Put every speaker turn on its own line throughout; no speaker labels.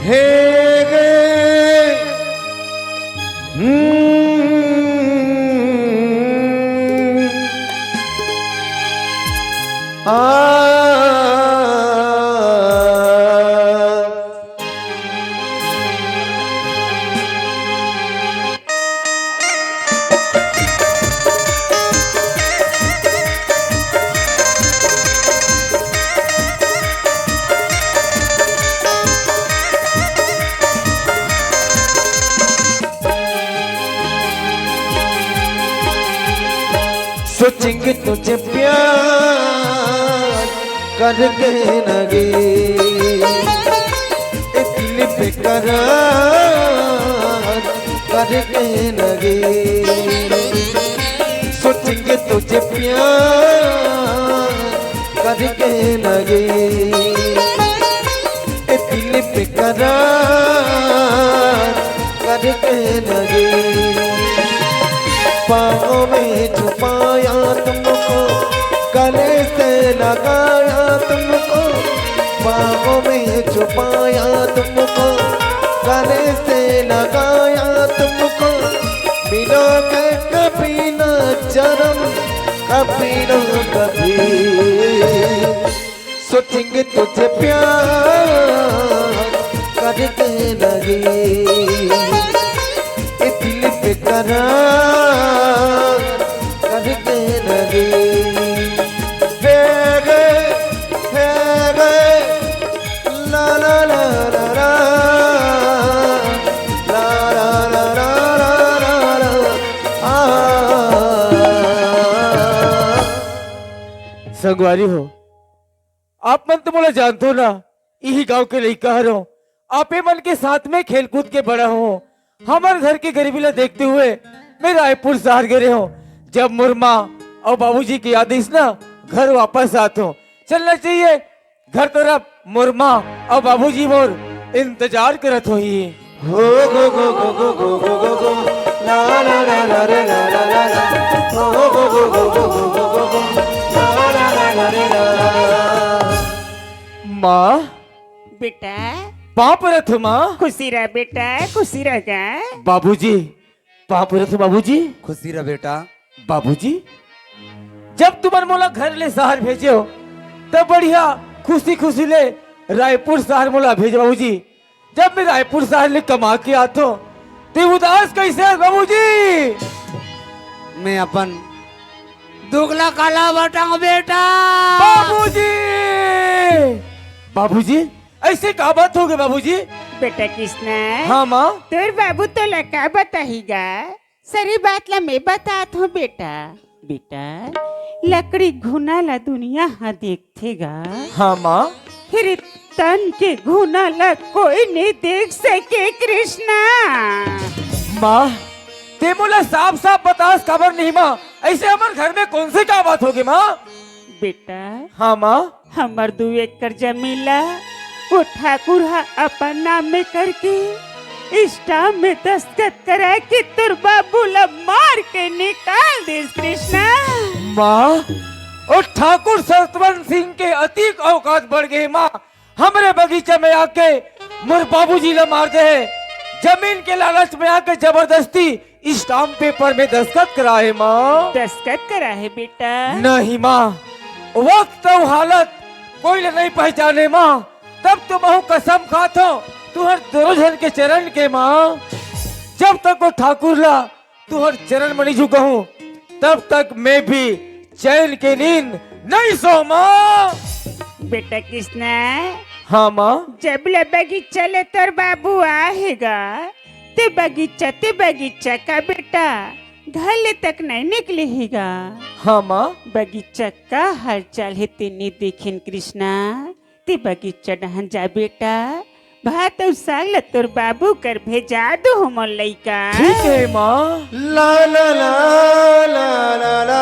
हे गे सोचेंगे तुझे प्यार करके लगे दिल पे करार करके लगे सोचेंगे तुझे प्यार करके लगे दिल पे करार करके लगे पाँव में छुपाया तुमको गले से लगाया तुमको पाँव में छुपाया तुमको गले से लगाया तुमको बिना के कभी न जन्म कभी न कभी सोचेंगे तुझे प्यार करके लगे दिल पे करार करके लगे ला ला ला ला ला ला ला ला ला ला ला
संगवारी हो आप मन तो बोला जानते हो ना यही गांव के लिए कह रहा हूँ आपे मन के साथ में खेल कूद के बड़ा हो हमारे घर की गरीबी ला देखते हुए मैं रायपुर शहर गए हूँ जब मुरमा और बाबूजी की आदेश ना घर वापस आते हूँ चलना चाहिए घर तरफ मुरमा और बाबूजी मोर इंतजार करत हो ही
हो गो गो गो गो गो गो गो गो ला ला ला ला रे ला ला ला ला हो गो गो गो गो गो गो गो गो ला ला ला ला रे ला
माँ
बेटा
पाँव परत हो माँ
खुशी रह बेटा खुशी रह जा
बाबूजी पाँव परत हो बाबूजी
खुशी रह बेटा
बाबूजी जब तुम्हारे मोला घर ले शहर भेजे हो तब बढ़िया खुशी खुशी ले रायपुर शहर मोला भेजे बाबूजी जब मैं रायपुर शहर ले कमा के आता हूँ तो उदास कैसे है बाबूजी
मैं अपन दुगला काला बटाऊं बेटा
बाबूजी बाबूजी ऐसे क्या बात हो गई बाबूजी
बेटा कृष्णा
हाँ माँ
तोर बाबू तो लका बताहीगा सारी बात ला मैं बतात हूँ बेटा बेटा लकड़ी घुना ला दुनिया हाँ देखतेगा
हाँ माँ
फिर तन के घुना ला कोई नहीं देख सके कृष्णा
माँ ते मोला साफ साफ बतास खबर नहीं माँ ऐसे हमारे घर में कौन सी क्या बात होगी माँ
बेटा
हाँ माँ
हमर 2 एकड़ जमीन ला वो ठाकुर अपन नाम में करके स्टाम्प में दस्तखत करा के तुर बाबू ला मार के निकाल दिस कृष्णा
माँ और ठाकुर सतवंत सिंह के अतिक औकात बढ़ गए माँ हमारे बगीचे में आके मोर बाबूजी ला मार दे जमीन के लालच में आके जबरदस्ती स्टाम्प पेपर में दस्तखत कराए माँ
दस्तखत करा है बेटा
नहीं माँ वक्त और हालत कोई नहीं पहचाने माँ तब तो बहु कसम खातो तुहर दोनों के चरण के माँ जब तक वो ठाकुर ला तुहर चरण मनी झुका हूँ तब तक मैं भी चैन के नींद नहीं सो माँ
बेटा कृष्णा
हाँ माँ
जब ले बगीचा ले तोर बाबू आएगा ते बगीचा का बेटा घर ले तक नहीं निकलेगा
हाँ माँ
बगीचा का हालचाल है तेने देखेन कृष्णा ते बगीचा डहन जा बेटा भात और साग ला तोर बाबू कर भेजा दो हमर लइका
ठीक है माँ
ला ला ला ला ला ला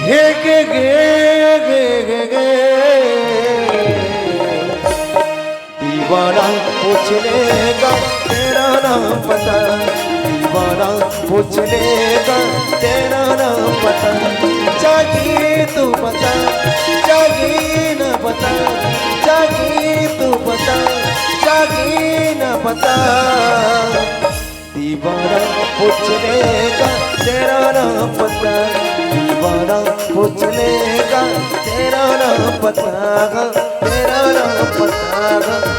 हे गे गे गे गे गे दीवाना पूछ लेगा तेरा नाम पता दीवाना पूछ लेगा तेरा नाम पता जागी तू बता जागी न बता पता, दीवाना पूछने का तेरा ना पता, दीवाना पूछने का तेरा ना पता, तेरा ना पता,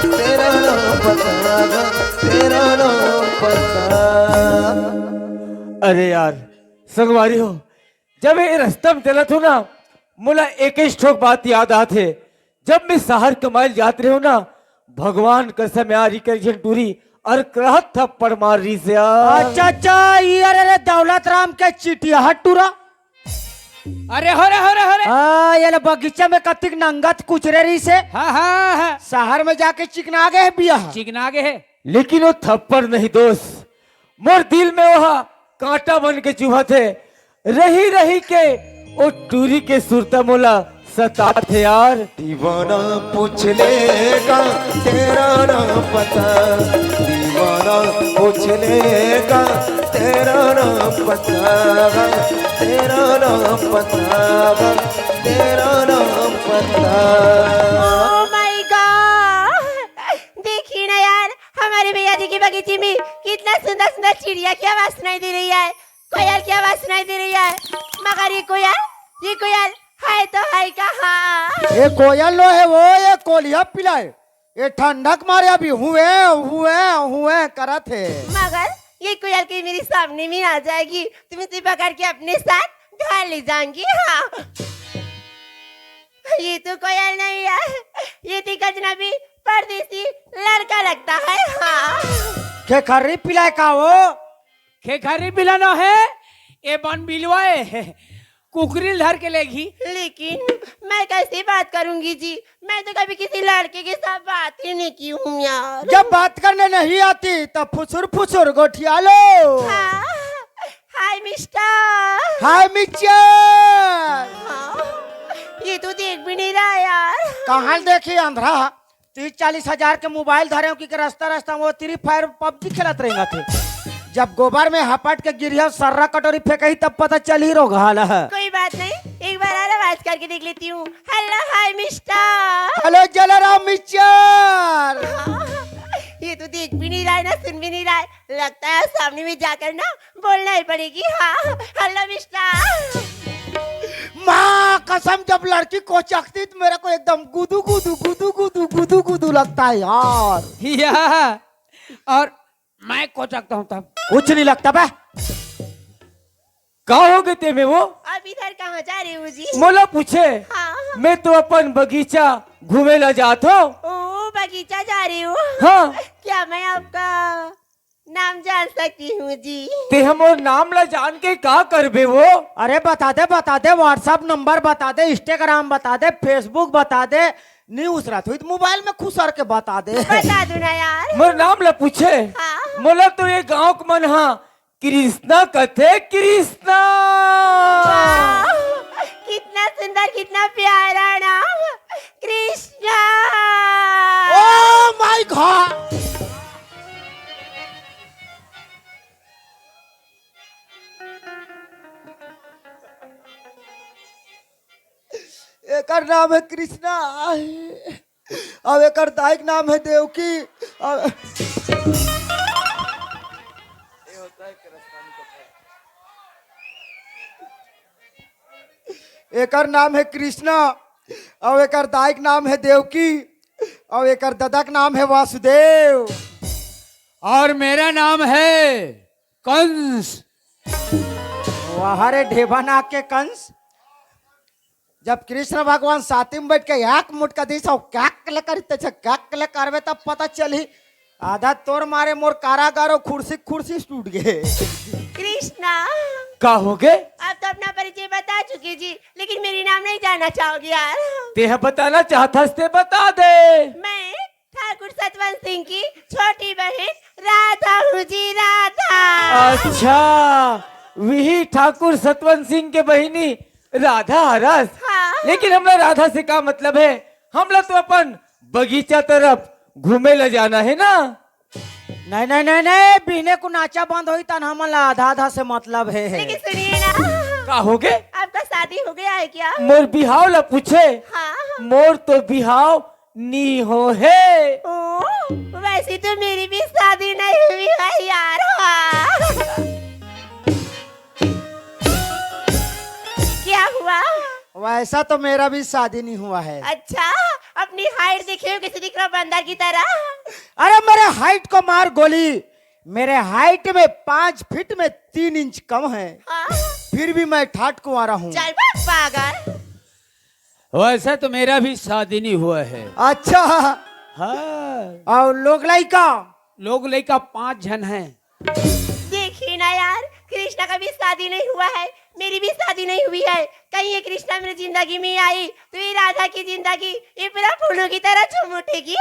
तेरा ना पता, तेरा ना पता।
अरे यार संगवारी हो, जब ये रास्ता में चला था ना, मुला एक ही ठोक बात याद आते। जब मैं शहर कमाई जात रहे हो ना, भगवान कसम यार ही टूरी और कहत थप्पड़ मार रही से यार।
अच्छा अच्छा, ये अरे दौलत राम के चिटियाहट टूरा।
अरे हो रे
हाँ, ये ले बगीचा में कतिक नंगत कुचरे रही से।
हाँ
शहर में जाके चिकना गए बिया।
चिकना के है।
लेकिन वो थप्पड़ नहीं दोस्त, मोर दिल में वहा कांटा बन के चुभा थे। रही रही के वो टूरी के सुरता मोला सता थे यार।
दीवाना पूछ लेगा तेरा ना पता, दीवाना पूछ लेगा तेरा ना पता, तेरा ना पता, तेरा ना पता।
ओह माय गॉड, देखिए ना यार, हमारे भैया जी की बगीचे में कितना सुंदर सुंदर चिड़िया की आवाज सुनाई दे रही है, कोयल की आवाज सुनाई दे रही है। मगर ये कोयल है तो है कहाँ?
ये कोयल लो है वो, ये कोलिया पिलाए, ये ठंडक मारे अभी हुए करत है।
मगर ये कोयल के मेरे सामने में आ जाएगी तो मैं इसे पकड़ के अपने साथ घर ले जाऊंगी। हाँ, ये तो कोयल नहीं है, ये तो अजनबी परदेसी लड़का लगता है। हाँ,
के खर्री पिलाए का वो?
खेखरी बिलाना है, ये बन बिलवाए है, कुकरी धर के लेगी।
लेकिन मैं कैसे बात करूंगी जी, मैं तो कभी किसी लड़के के साथ बात ही नहीं की हूँ यार।
जब बात करने नहीं आती तब फुसुर गोठिया लो।
हाँ, हाय मिस्टर।
हाय मिक्सचर।
हाँ, ये तो देख भी नहीं रहा यार।
कहाँ देखी अंधरा 30-40 हजार के मोबाइल धरे की रास्ता वो फ्री फायर पबजी खेलत रहेगा थे। जब गोबर में हपट के गिरिया सर्रा कटोरी फेंकही तब पता चल ही रो घाला है।
कोई बात नहीं, एक बार और आवाज करके देख लेती हूँ। Hello hi mister.
Hello Jalaram mixture.
ये तो देख भी नहीं रहा है ना सुन भी नहीं रहा है, लगता है सामने में जाकर ना बोलना ही पड़ेगी। हाँ, हेलो मिस्टर।
माँ कसम, जब लड़की को चखती तो मेरे को एकदम गुदू लगता है यार।
या और मैं कोचकता हूँ तब।
कुछ नहीं लगता बे।
कहाँ हो गए थे में वो?
अब इधर कहाँ जा रही हूँ जी?
मोला पूछे।
हाँ,
मैं तो अपन बगीचा घूमे ला जात हो।
ओ बगीचा जा रही हूँ।
हाँ,
क्या मैं आपका नाम जान सकती हूँ जी?
ते हम और नाम ला जान के का करबे वो?
अरे बता दे, व्हाट्सएप नंबर बता दे, इंस्टाग्राम बता दे, फेसबुक बता दे, न्यूज रात हुई तो मोबाइल में खुश कर के बता दे।
बता दो ना यार।
मोर नाम ला पूछे।
हाँ।
मोला तो ये गांव के मन हा कृष्णा कथे कृष्णा।
वाह, कितना सुंदर, कितना प्यारा नाम, कृष्णा।
Oh my God. एकर नाम है कृष्णा, अब एकर दाई के नाम है देवकी। एकर नाम है कृष्णा, अब एकर दाई के नाम है देवकी, अब एकर दादा का नाम है वासुदेव।
और मेरा नाम है कंस।
वहाँ रे ढेबा नाक के कंस। जब कृष्ण भगवान साथी में बैठ के एक मुटका दी सब क्या करवे तब पता चली आधा तोर मारे मोर कारागारो कुर्सी टूट गए।
कृष्णा,
का हो गए?
आप तो अपना परिचय बता चुके जी, लेकिन मेरी नाम नहीं जानना चाहोगे यार?
ते बताना चाहता ते बता दे।
मैं ठाकुर सतवंत सिंह की छोटी बहन राधा हूँ जी, राधा।
अच्छा, वही ठाकुर सतवंत सिंह के बहिनी राधा हरस।
हाँ।
लेकिन हमरा राधा से क्या मतलब है? हमला तो अपन बगीचा तरफ घूमे ला जाना है ना।
नहीं, बिहने को नाचा बंद हुई तन हमला आधा से मतलब है।
लेकिन सुनिए ना,
का हो गए?
आपका शादी हो गया है क्या?
मोर बिहाव ला पूछे।
हाँ।
मोर तो बिहाव नी हो है।
ओ, वैसे तो मेरी भी शादी नहीं हुई है यार। क्या हुआ?
वैसा तो मेरा भी शादी नहीं हुआ है।
अच्छा, अपनी हाइट देखे हो कैसे दिख रहा बंदर की तरह?
अरे मेरे हाइट को मार गोली, मेरे हाइट में 5 फीट में 3 इंच कम है,
हाँ?
फिर भी मैं ठाट कुंवारा हूँ।
चल बस पागल।
वैसा तो मेरा भी शादी नहीं हुआ है।
अच्छा,
हाँ,
और लोग लड़का
लोग लड़का 5 जन हैं।
देखिए ना यार, कृष्णा का भी शादी नहीं हुआ है, मेरी भी शादी नहीं हुई है। कहीं ये कृष्णा मेरी जिंदगी में आई तो ये राधा की जिंदगी ये पूरा फूलों की तरह झूम उठेगी।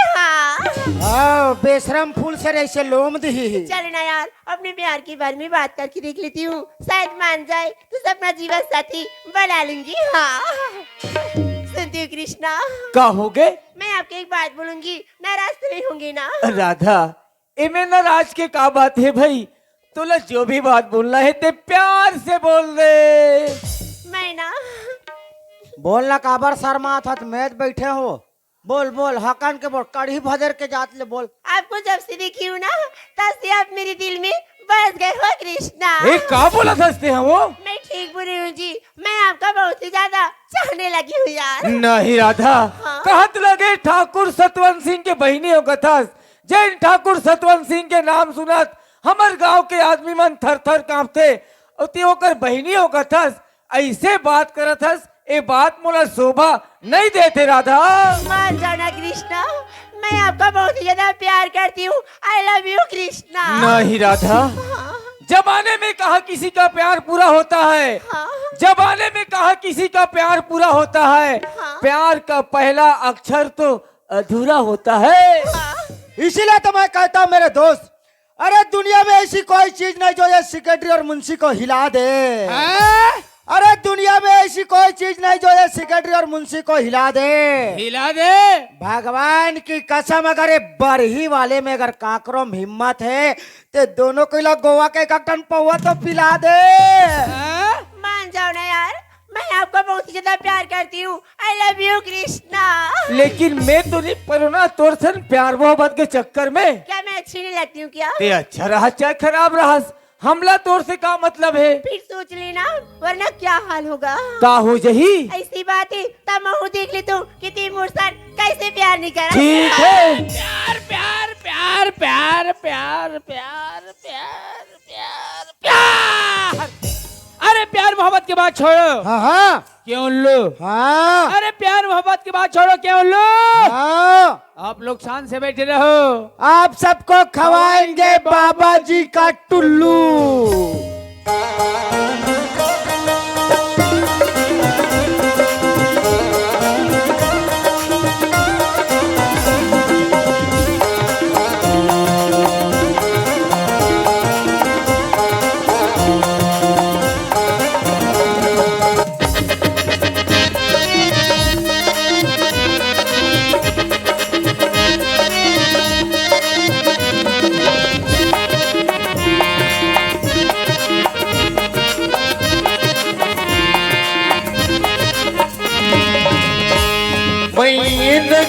हाँ,
बेशरम फूल से ऐसे लोम दी।
चल ना यार, अपने प्यार के बारे में बात करके देख लेती हूँ, शायद मान जाए तो अपना जीवन साथी बना लूंगी। हाँ, सुनती हूँ कृष्णा,
कहोगे?
मैं आपको एक बात बोलूंगी, नाराज तो नहीं होंगे ना?
राधा, इमें नाराज के का बात है भाई? तुला जो भी बात बोलना है ते प्यार से बोल दे।
मैं ना
बोलना काबर शर्मा था, मैच बैठे हो, बोल बोल हकान के बोल, कड़ी भदर के जात ले बोल।
आपको जब से देखी हूँ ना तब से आप मेरे दिल में बस गए हो कृष्णा।
ए, का बोला धसते हैं वो?
मैं ठीक बोल रही हूँ जी, मैं आपका बहुत ही ज्यादा चाहने लगी हूँ यार।
नहीं राधा,
हाँ?
कहत लगे ठाकुर सतवंत सिंह के बहिनी हो कथास। जैन ठाकुर सतवंत सिंह के नाम सुनत हमार गांव के आदमी मन थर थर कांपते, उती होकर बहिनी हो कथास। ऐसे बात करत हस, ए बात मोला शोभा नहीं देते राधा।
मान जाना कृष्णा, मैं आपका बहुत ही ज्यादा प्यार करती हूँ। I love you Krishna.
नहीं राधा,
हाँ,
जमाने में कहा किसी का प्यार पूरा होता है,
हाँ,
जमाने में कहा किसी का प्यार पूरा होता है,
हाँ।
प्यार का पहला अक्षर तो अधूरा होता है।
हाँ।
इसीलिए तो मैं कहता हूँ मेरे दोस्त, अरे दुनिया में ऐसी कोई चीज नहीं जो ये सेक्रेटरी और मुंशी को हिला दे। अरे दुनिया में ऐसी कोई चीज नहीं जो ये सेक्रेटरी और मुंशी को हिला दे।
हिला दे।
भगवान की कसम, अगर ये बरही वाले में अगर काकरो में हिम्मत है तो दोनों को लोग गोवा के कट्टन पौवा तो पिला दे।
मान जाओ ना यार, मैं आपका बहुत ही ज्यादा प्यार करती हूँ। I love you Krishna.
लेकिन मैं तो नहीं परुना तोरसन प्यार मोहब्बत के चक्कर में।
क्या मैं अच्छी नहीं लगती हूँ क्या?
ते अच्छा रहा चाहे खराब रहा, हमला तोर से का मतलब है?
फिर सोच लेना, वरना क्या हाल होगा।
का हो जही?
ऐसी बात है तब मैं देख लेता हूँ कि तीमूर सर कैसे प्यार नहीं करा।
ठीक है।
प्यार प्यार प्यार प्यार प्यार प्यार प्यार प्यार प्यार। अरे प्यार मोहब्बत की बात छोड़ो।
हाँ हाँ
क्यों लो?
हाँ
अरे प्यार मोहब्बत की बात छोड़ो, क्यों लो?
हाँ,
आप लोग शान से बैठे रहो।
आप सबको खवाएंगे बाबा जी का टुल्लू।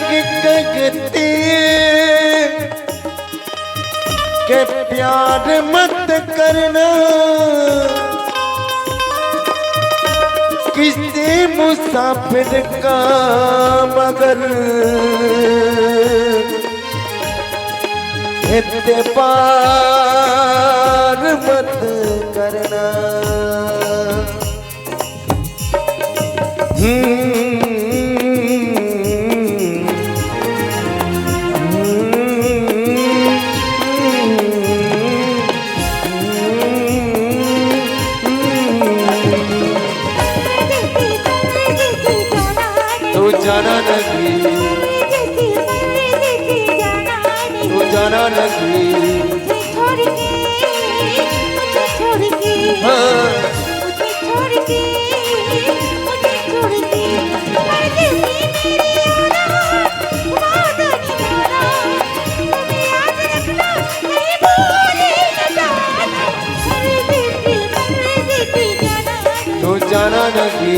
लगते के प्यार मत करना, किसी मुसाफिर का मगर एतबार मत करना। तू जाना नहीं, तू जाना नहीं,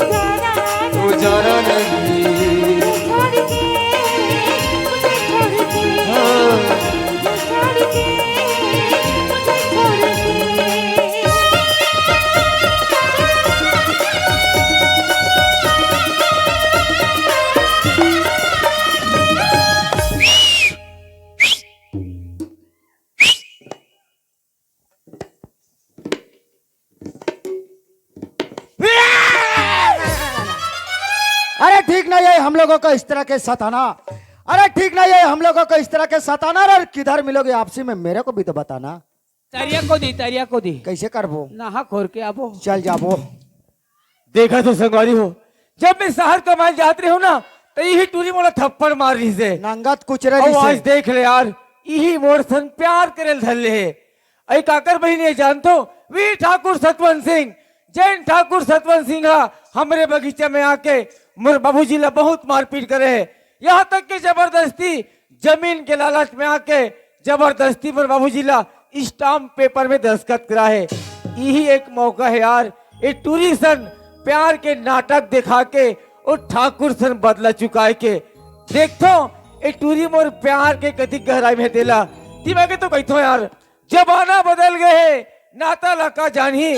हाँ तू जाना नहीं, तू जाना नहीं,
अरे ठीक नहीं है हम लोगों को इस तरह के सताना। अरे ठीक नहीं है हम लोगों को इस तरह के सताना। और किधर मिलोगे आपसी में, मेरे को भी तो बताना।
तरिया को दी
कैसे करबो?
नहा खोर के आबो।
चल जाबो।
देखा तो संगवारी हो, जब मैं शहर कमाए जाते रहो ना तो यही टूरी मोला थप्पड़ मार रही से।
नंगत कुचरे
और आज
से।
देख ले यार, यही मोर सन प्यार करे धरले है। ऐ काकर बहिनी जानतो, वीर ठाकुर सतवंत सिंह, जैन ठाकुर सतवंत सिंह हमरे बगीचे में आके मोर बाबूजी ला बहुत मारपीट करे है। यहाँ तक के जबरदस्ती जमीन के लालच में आके जबरदस्ती मोर बाबूजी ला स्टाम्प पेपर में दस्तखत करा है। यही एक मौका है यार, ये टूरी सन प्यार के नाटक दिखा के और ठाकुर सन बदला चुकाए के। देखो ये टूरी मोर प्यार के कति गहराई में देला। दिमागे तो कहतो यार, जमाना बदल गए नाता लका जानी,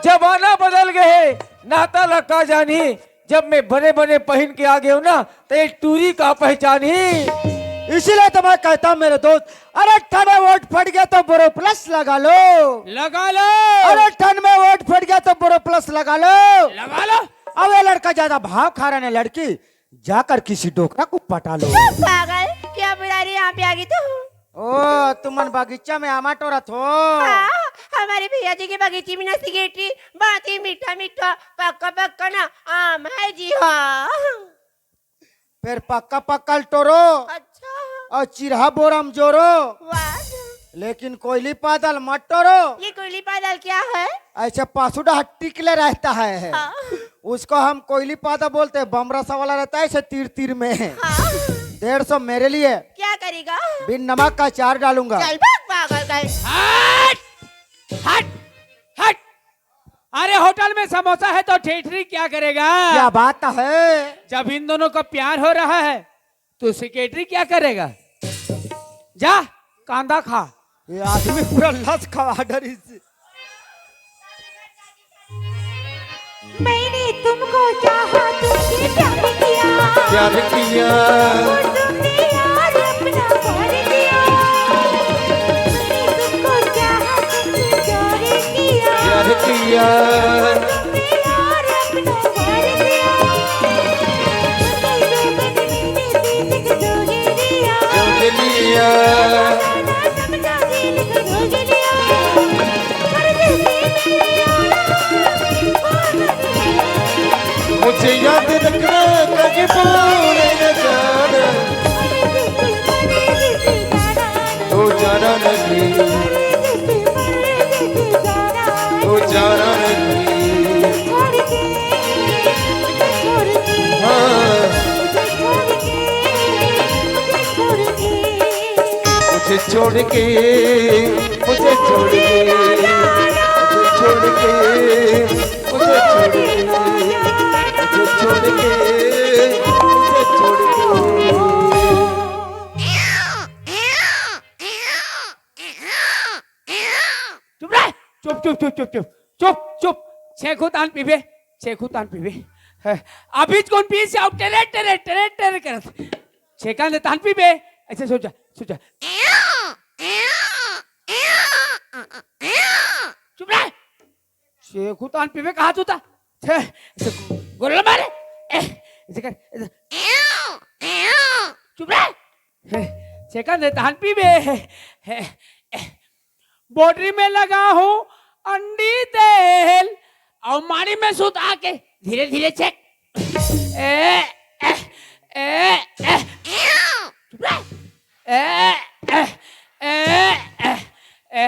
जमाना बदल गए नाता लका जानी। जब मैं बने बने पहन के आ गया हूं ना तो ये टूरी का पहचानी।
इसीलिए तो मैं कहता हूं मेरे दोस्त, अरे ठन में वोट फट गया तो बोरो प्लस लगा लो। अरे ठन में वोट फट गया तो बोरो प्लस लगा लो। अब ये लड़का ज्यादा भाव खा रहा है लड़की, जाकर किसी डोकरा को पटा लो।
पागल, क्या बुला रही यहाँ पे आ गई तू?
ओ तुमन बगीचा में आमा टोरत हो?
हाँ, हमारे भैया जी के बगीचे में ना सिगरेटी बहुत ही मीठा मीठा पक्का पक्का ना आम है जी। हाँ
फिर पक्का पक्का टोरो
अच्छा,
और चिरहा बोरम जोरो,
वाह।
लेकिन कोयली पादल मत टोरो।
ये कोयली पादल क्या है?
ऐसे पासुडा टिकले रहता है।
हाँ,
उसको हम कोयली पादा बोलते हैं। बम रसा वाला रहता है, ऐसे तीर तीर में।
हाँ।
150 मेरे लिए,
क्या करेगा?
बिन नमक का अचार डालूंगा।
चल भाग पागल कहीं।
हट हट, अरे होटल में समोसा है तो ठेठरी क्या करेगा?
क्या बात है?
जब इन दोनों का प्यार हो रहा है तो सेक्रेटरी क्या करेगा? जा कांदा खा।
ये आदमी पूरा लस खवा डरी से।
मैंने तुमको चाहा, तुमसे प्यार किया,
प्यार किया,
और तुमने यार अपना भर दिया। मैंने तुमको चाहा, तुमसे प्यार किया,
प्यार किया,
तुमने यार अपना भर दिया। मैंने दिल को धोखे दिया,
जोड़ लिया,
समझा दिल को धोखे दिया। और जैसे
मुझे याद रखना कभी भूले न जाना, तो जाना नहीं, तो जाना नहीं। हाँ, मुझे छोड़ के, मुझे छोड़ के, मुझे छोड़ के, मुझे छोड़ के, मुझे छोड़ के, मुझे छोड़ के।
चुप रह, चुप चुप चुप चुप चुप चुप चुप। छेखू तान पीबे, छेखू तान पीबे। अभी कौन पी से आउट टेरे टेरे टेरे टेरे करत। छेका ने तान पीबे, ऐसे सोचा सोचा। चुप रह, छेखू तान पीबे कहा तू था? गोला मारे, ऐसे कर। चुप रह, छेका ने तान पीबे। बॉडी में लगा हूँ अंडी तेल और मारी में सुता के धीरे धीरे चेक।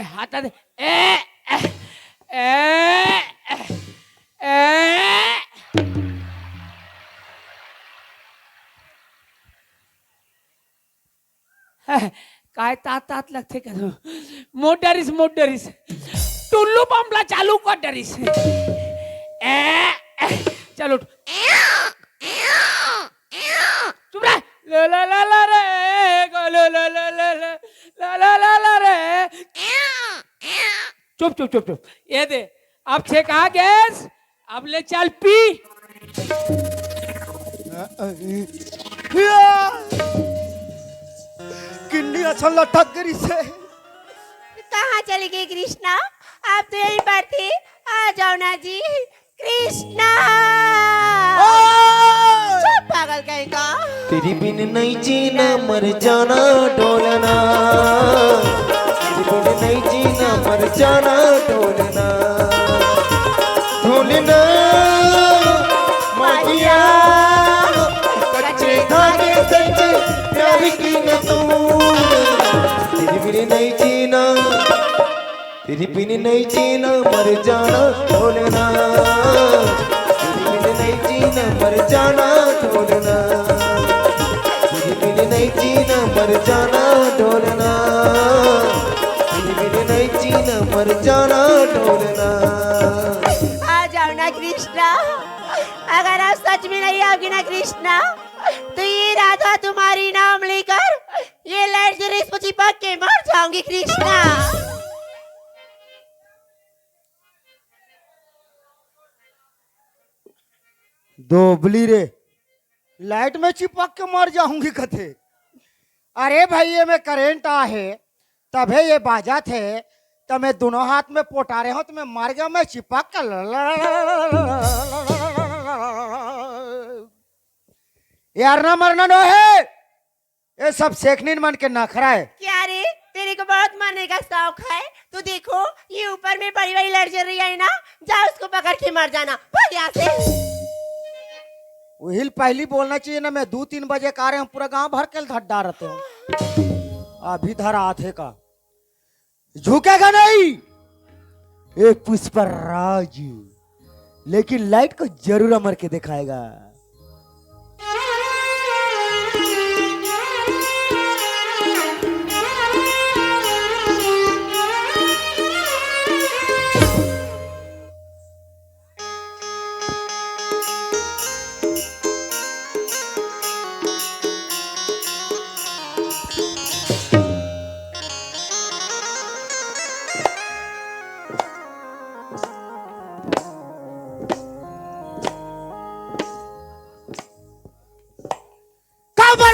हाथ दे। काय तात तात लगते करो। मोट डरिस टुल्लू बमला चालू कर डरिस। चलो उठ। चुप रह। ला ला ला ला रे, ला ला ला ला ला ला ला ला ला रे। चुप चुप चुप चुप। ये दे, अब छेका गैस, अब ले चल पी।
किन्नी अच्छा लटक गई से।
कहाँ चली गई कृष्णा? आप तो यहीं पर थी, आ जाओ ना जी। कृष्णा, चुप
तेरी बिन नहीं जीना मर जाना ढोलना, तेरी बिन नहीं जीना मर जाना ढोलना, ढोलना माहिया कच्चे धागे सच्चे प्यार की न तूने, तेरी बिन नहीं जीना, तेरी बिन नहीं जीना मर जाना ढोलना, तेरी बिन नहीं जीना मर जाना ढोलना, तेरी बिन नहीं जीना मर जाना ढोलना, तेरी बिन नहीं जीना मर जाना ढोलना।
आ जाओ ना कृष्णा, अगर आप सच में नहीं आओगे ना कृष्णा, तो ये राधा तुम्हारी नाम लेकर ये लाइट से रेस चिपक के मर जाऊंगी कृष्णा।
दोबली रे, लाइट में चिपक के मर जाऊंगी कथे। अरे भाई ये में करेंट आ है तभे ये बाजा थे, तो मैं दोनों हाथ में पोटारे हो तो मैं मर गया, मैं चिपक कर यार ना मरना नो है, ये सब सेखनी मन के नखरा है।
क्या रे, तेरे को बहुत मरने का शौक है? तू देखो ये ऊपर में बड़ी बड़ी लाइट जल रही है ना, जा उसको पकड़ के मर जाना भाग यहाँ से।
वही पहली बोलना चाहिए ना, मैं 2-3 बजे का रहे हूँ, पूरा गांव भर के धड्डा रहते हूँ। अभी धरा थे का झुकेगा नहीं एक पुष्पराज, लेकिन लाइट को जरूर अमर के दिखाएगा।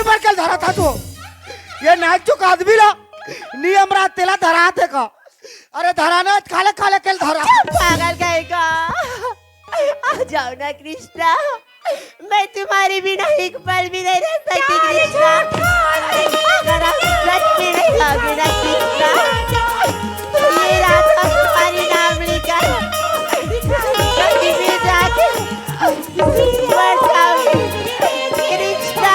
भर के धरा था तो ये नाच चुका आदमी ला नियम रात तेला धरा थे का। अरे धरा ना खाले खाले के धरा
पागल कहेगा। आ जाओ ना कृष्णा, मैं तुम्हारे बिना एक पल भी नहीं रह सकती कृष्णा। अगर आप सच में नहीं आओगे ना कृष्णा, ये राधा तुम्हारी नाम लेकर कहीं भी जाके मर जाऊंगी कृष्णा।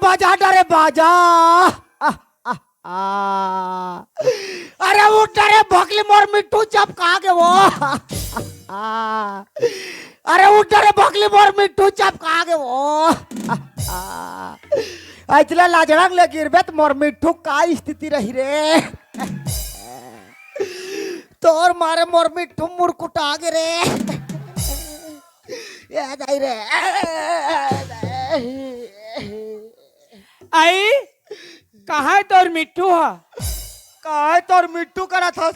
बाजा डरे बाजा अरे उठ डरे भोकली मोर मिट्टू चपका के वो अरे उठ डरे भोकली मोर मिट्टू चपका के वो इतला लाजड़ंग ले गिरबे तो मोर मिट्टू का स्थिति रही रे। तोर मारे मोर मिट्टू मुरकुटा गे रे याद आई रे।
आई कहा है तोर मिट्टू हा?
कहा है तोर मिट्टू करा था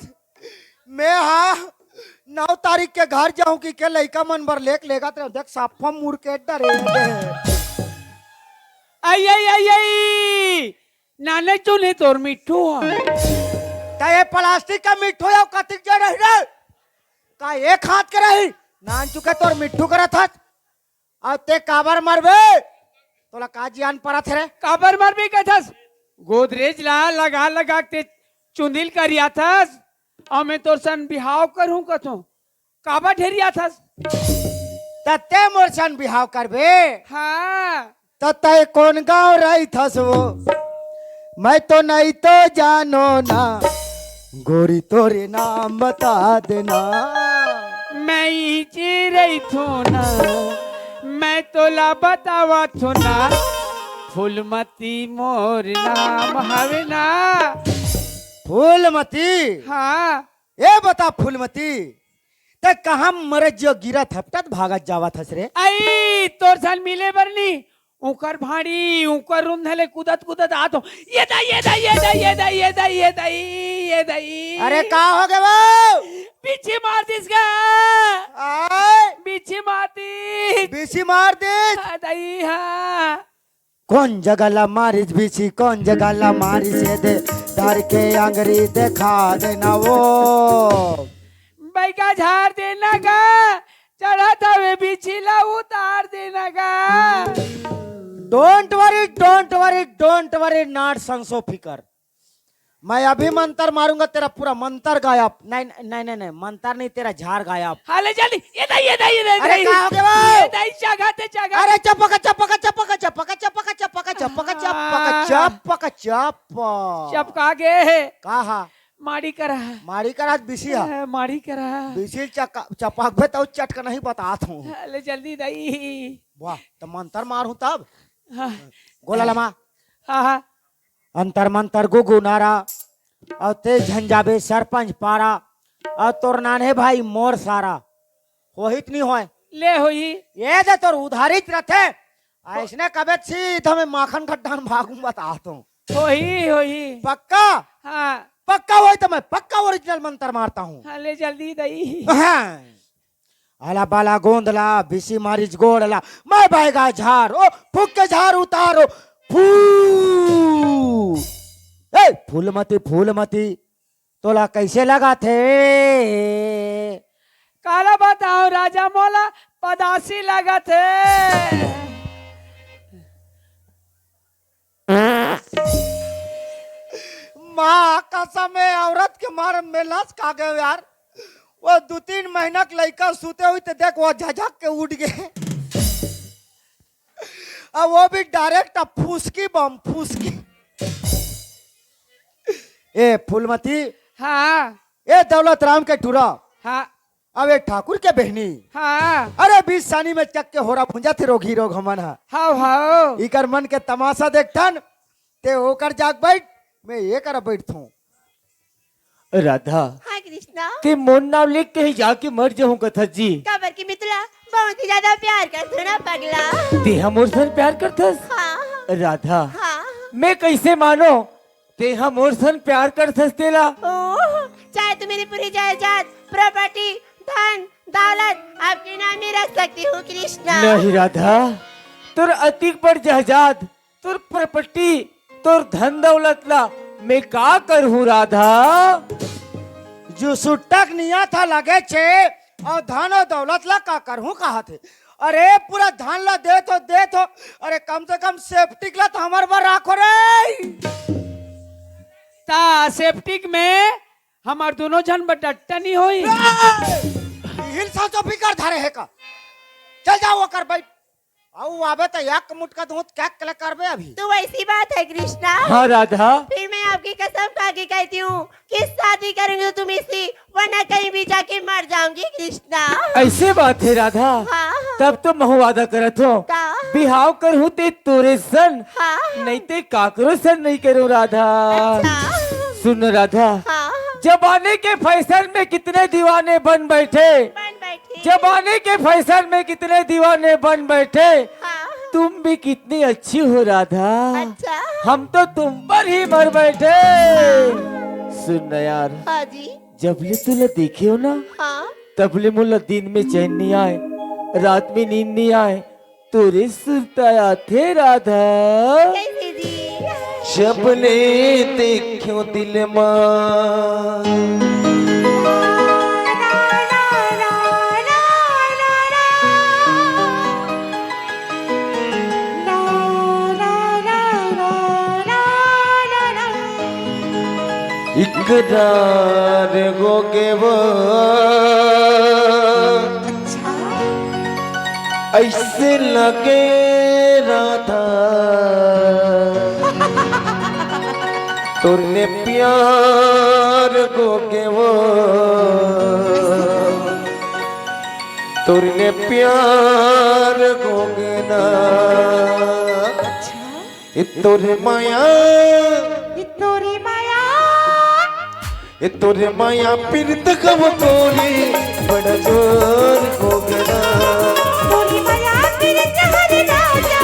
मैं हाँ 9 तारीख के घर जाऊं कि के लड़का मन बर लेगा तो देख साफा मुड़ के डरे
आई आई आई आई नाने चुने तोर मिट्टू हा।
का ये प्लास्टिक का मिट्टू या कतिक जे रही रे का एक हाथ के रही नान चुके तोर मिट्टू करा था। अब ते काबर मरबे तोला का जियान पड़ा थे रे
काबर मर भी कथस गोदरेज ला लगा लगा के चुंदिल करिया थस और मैं तोर सन बिहाव करूं कथो काबा ढेरिया थस
तते मोर सन बिहाव करबे।
हाँ
तते कौन गाँव रही थस वो मैं तो नहीं तो जानो ना गोरी तोरे नाम बता देना।
मैं ही रही थो ना मैं तोला बतावा थो ना फूलमती मोर नाम हवे ना।
फूलमती
हाँ
ए बता फूलमती ते कहाँ मरे जो गिरा थपटत भागत जावा थस रे।
आई तोर सन मिले बरनी उकर भाड़ी उकर रुंधले कूदत कूदत आतो ये दाई ये दाई ये दाई ये दाई ये दाई ये दाई ये दाई
अरे का हो गए वो
पीछे मार दिस का
आय
पीछे मार दी
बीसी मार दे
दाई हाँ
कौन जगला मारिस बीसी कौन जगला मारिस ये दे डर के अंगरी दिखा देना वो
भाई का झाड़ देना का चढ़ा था वे बिछिला उतार देना का
डोंट वरी नॉट संसो फिकर मैं अभी मंत्र मारूंगा तेरा पूरा मंत्र गायब नहीं नहीं नहीं नहीं मंत्र नहीं तेरा झाड़ गायब
हाले जल्दी ये दाई ये दाई ये दाई
अरे कहाँ हो गए वो?
ये दाई जगाते जगा
अरे चपका चपका चपका चपका चपका चपका चपका चपका चपका चप
चपका गे
कहा
मारी करा
मारी करा बिसी है
मारी करा
बिसी चपक बे तो चटका नहीं बतात हूँ
हाले जल्दी दाई
वाह तो मंत्र मारूं तब
हाँ
गोला लमा
हाँ
अंतर मंतर गुगु नारा और ते झंझाबे सरपंच पारा और तोर नाने भाई मोर सारा होहित नहीं होए
ले होई
ये दे तोर उधारित रथे ऐसने कबे सीधा में माखन खड्डा में भागूं बता तो
होई होई
पक्का
हाँ
पक्का होई तो मैं पक्का ओरिजिनल मंत्र मारता हूँ
हाले जल्दी दाई
आला बाला गोंदला बिसी मारिच गोड़ला मैं बहेगा झार ओ फूक के झार उतारो फू ए फूलमती तोला कैसे लगा थे
काला बताओ राजा मोला पदासी लगा थे
माँ कसम है औरत के मारे में लस खा गए यार वो 2-3 महीना के लड़का सूते हुई तो देख वो झझक के उठ गए अब वो भी डायरेक्ट फूसकी बम फूसकी ए फूलमती
हाँ
ए दौलत राम के टूरा
हाँ
अब ए ठाकुर के बहनी
हाँ
अरे 20 सानी में चक के होरा भुंजा थे रोगी रोग हमन हा
हाओ हाओ
इकर मन के तमाशा देखथन ते ओकर जाग बैठ मैं ये कर बैठूं
राधा
हाँ कृष्णा
ते मोन नाम लिख के ही जाके मर जाऊं कथा जी
काबर की मितुला बहुत ही ज्यादा प्यार करते ना पगला
ते हम और सन प्यार करथस
हाँ
राधा
हाँ
मैं कैसे मानो ते हम और सन प्यार करथस तेला
ओह चाहे तो मेरी पूरी जायदाद प्रॉपर्टी धन दौलत आपके नाम ही रख सकती हूँ कृष्णा
नहीं राधा तुर अतिक पर जहाजात तुर प्रॉपर्टी तुर धन दौलत ला मैं का करूं राधा
जो सुट्टक निया था लगे छे और धन और दौलत ला का करहूं कहा थे अरे पूरा धन ला दे तो अरे कम से कम सेफ्टी ला तो हमार बार राखो रे
ता सेप्टिक में हमार दोनों जन बटट्टा नहीं होई
हिल सा तो फिकर धरे है का चल जाओ वो कर बैठ आओ आबे तो एक मुटका दूध क्या कले करबे अभी
तो वैसी बात है कृष्णा
हाँ राधा
फिर मैं आपकी कसम खा के कहती हूँ कि शादी करेंगे तुम इसी वरना कहीं भी जाके मर जाऊंगी कृष्णा
ऐसे बात है राधा
हाँ
तब तो मैं वादा करत हो
का
बिहाव करहूं ते तोरे सन
हाँ
नहीं ते काकरो सन नहीं करूं राधा
अच्छा
सुन राधा
हाँ
जमाने के फैशन में कितने दीवाने बन बैठे
बन बैठी
जमाने के फैशन में कितने दीवाने बन बैठे
हाँ
तुम भी कितनी अच्छी हो राधा
अच्छा
हम तो तुम पर ही मर बैठे सुन ना यार
हाँ जी
जब ले तुला देखे हो ना
हाँ
तब ले मुला दिन में चैन नहीं आए रात में नींद नहीं आए तोरे सुरताया थे राधा
कैसे जी
शबने देखो दिल मां इकरार गोगे वो ऐसे लगे राधा तुरने प्यार गोगे वो तुरने प्यार गोगे ना तोरे माया तोरे माया पीरत कब तोरी बड़ा जोर गोगना
तोरी माया पीरत हर राजा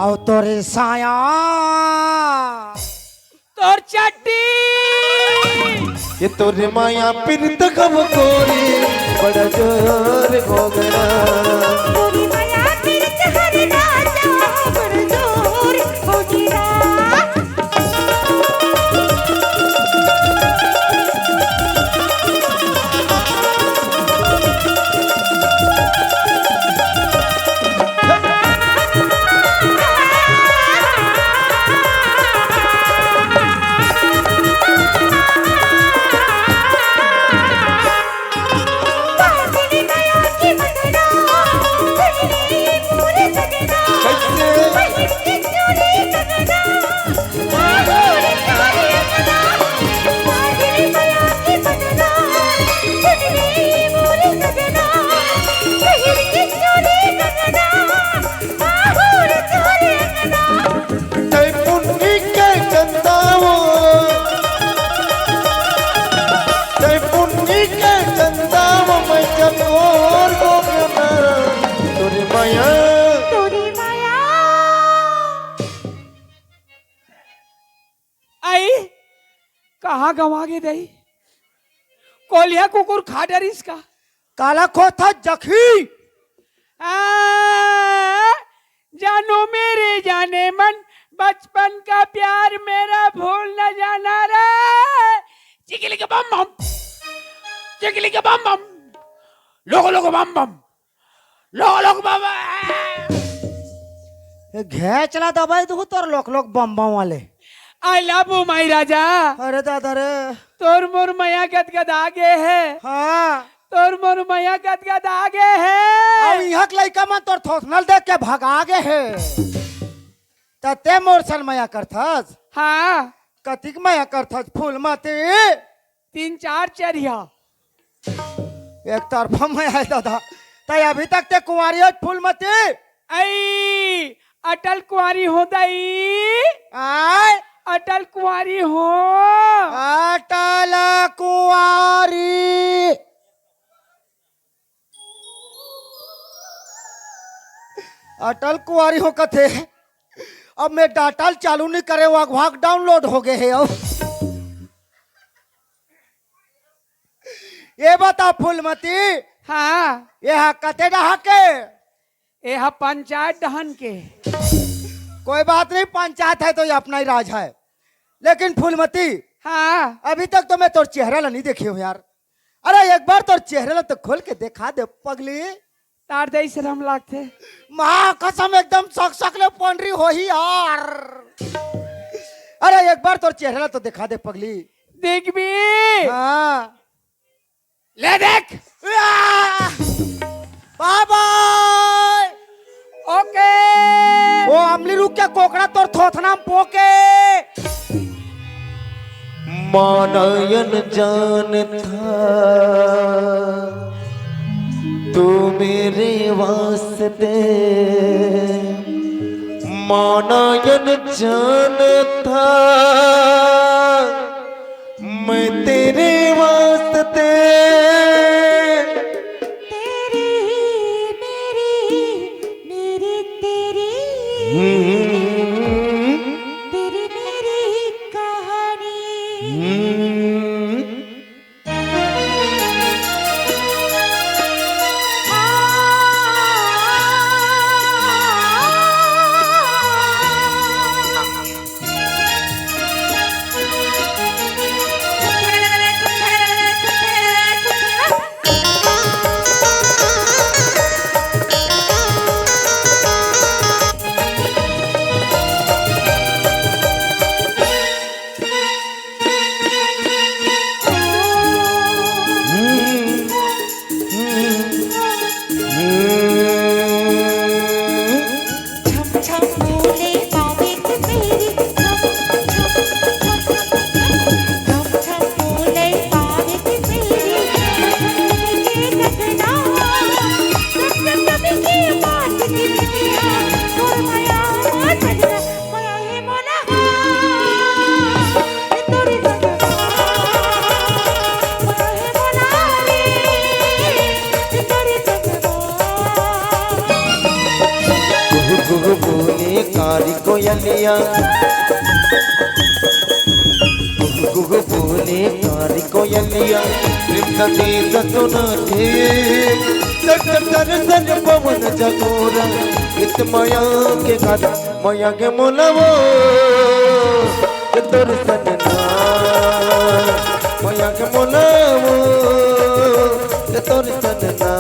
और तोरे साया
तोर चट्टी
ये तोरे माया पिरत कब कोरी बड़ा जोर घोगरा
तोरी माया पीरत हर राजा बड़ जोर हो गिरा बांधनी माया की बंधना बंधनी पूरे सजना
कैसे
बहिर की चोरी सजना बाहुर चोरी सजना बांधनी माया की बंधना बंधनी पूरे सजना बहिर की चोरी सजना बाहुर चोरी सजना
तै पुन्नी के चंदाओ तै पुन्नी के चंदाओ मैं चकोर घोगरा तोरे माया
तोरी माया
आई कहाँ गवा गे दई कोलिया कुकुर खा डरिस का
काला खोथा जखी
जानो मेरे जाने मन बचपन का प्यार मेरा भूल न जाना रे चिकली के बम बम चिकली के बम बम लोगो लोगो बम बम लोगो लोगो बम
घे चला दबाई दू तोर लोक लोक बम बम वाले
आई लव यू माई राजा
अरे दादा रे
तोर मोर मैया गदगद आगे है
हाँ
तोर मोर मैया गदगद आगे
अब
है
यहाँ के लड़का मन तोर थोथनल देख के भगा गे है तते मोर सल माया करथस
हाँ
कतिक माया करथस फूल मती
3-4 चरिया
एक तरफा माया है दादा तय अभी तक ते कुंवारी हो फूल मती
आई अटल कुंवारी हो दई
आय
अटल कुंवारी हो
अटल कुंवारी अटल कुंवारी हो कथे अब मैं डाटल चालू नहीं करे वाक डाउनलोड हो गए है अब ये बता फूलमती
हाँ
ये कते डहा के
यह पंचायत दहन के
कोई बात नहीं पंचायत है तो ये अपना ही राज है लेकिन फूलमती
हाँ
अभी तक तो मैं तोर चेहरा ला नहीं देखी हूँ यार अरे एक बार तोर चेहरा ला तो खोल के दिखा दे पगली
तार दई शरम लागते
माँ कसम एकदम सक सकले पंडरी हो ही यार अरे एक बार तोर चेहरा ला तो दिखा दे पगली
देख भी
हाँ
ले देख
बाबा
ओके
वो अमली रुक के कोकड़ा तोर थोथनाम पोके
मानयन जान था तू मेरे वास्ते मानयन जान था मैं तेरे वास्ते
तेरी मेरी मेरी तेरी तेरी मेरी कहानी
कोयलिया गुगु बोले कारी कोयलिया प्रेम संदेश सुनाते सट तर सर पवन जगोरा इत माया के गाता माया के मोलवो के तोर सनना माया के मोलवो के तोर सनना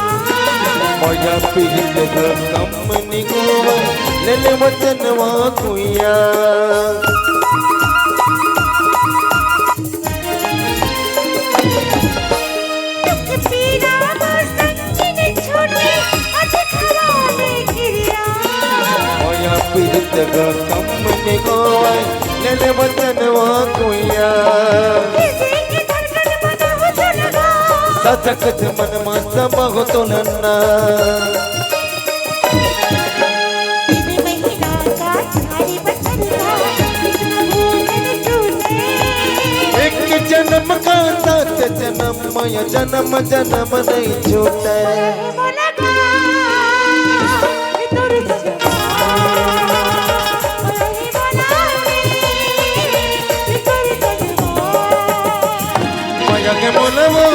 माया पीत कम निगोवा ले ले वचनवा कुइया माया पीत कम निगोवा ले ले वचनवा कुइया सचकच मन मास महो तो नन्ना एक जन्म का साथ जन्म माया जन्म जन्म नहीं छूटे माया के मोलवो